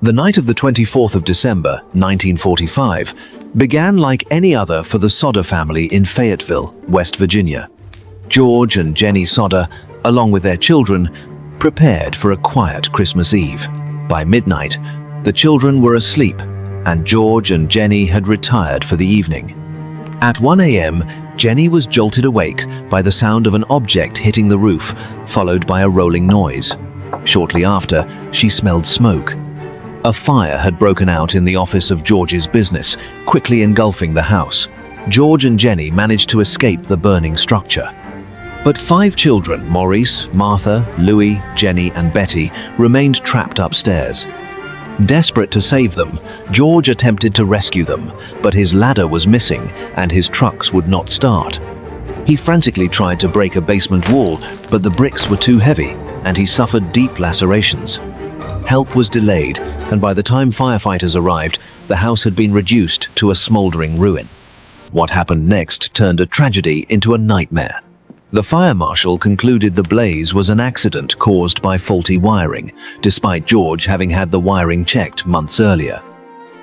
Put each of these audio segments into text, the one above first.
The night of the 24th of December, 1945, began like any other for the Sodder family in Fayetteville, West Virginia. George and Jennie Sodder, along with their children, prepared for a quiet Christmas Eve. By midnight, the children were asleep, and George and Jennie had retired for the evening. At 1 a.m., Jennie was jolted awake by the sound of an object hitting the roof, followed by a rolling noise. Shortly after, she smelled smoke. A fire had broken out in the office of George's business, quickly engulfing the house. George and Jennie managed to escape the burning structure. But 5 children, Maurice, Martha, Louis, Jennie, and Betty, remained trapped upstairs. Desperate to save them, George attempted to rescue them, but his ladder was missing and his trucks would not start. He frantically tried to break a basement wall, but the bricks were too heavy, and he suffered deep lacerations. Help was delayed, and by the time firefighters arrived, the house had been reduced to a smoldering ruin. What happened next turned a tragedy into a nightmare. The fire marshal concluded the blaze was an accident caused by faulty wiring, despite George having had the wiring checked months earlier.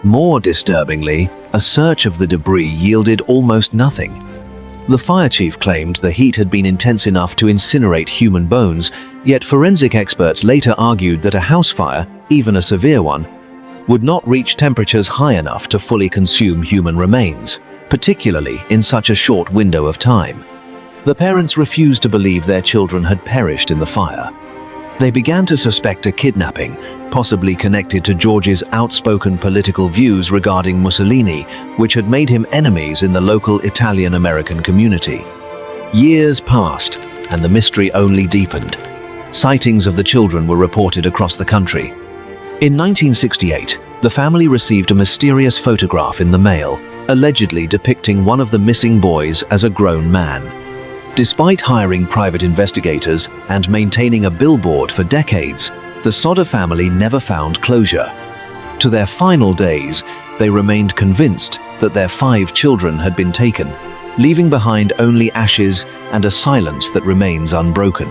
More disturbingly, a search of the debris yielded almost nothing. The fire chief claimed the heat had been intense enough to incinerate human bones, yet forensic experts later argued that a house fire, even a severe one, would not reach temperatures high enough to fully consume human remains, particularly in such a short window of time. The parents refused to believe their children had perished in the fire. They began to suspect a kidnapping, possibly connected to George's outspoken political views regarding Mussolini, which had made him enemies in the local Italian-American community. Years passed, and the mystery only deepened. Sightings of the children were reported across the country. In 1968, the family received a mysterious photograph in the mail, allegedly depicting one of the missing boys as a grown man. Despite hiring private investigators and maintaining a billboard for decades, the Sodder family never found closure. To their final days, they remained convinced that their 5 children had been taken, leaving behind only ashes and a silence that remains unbroken.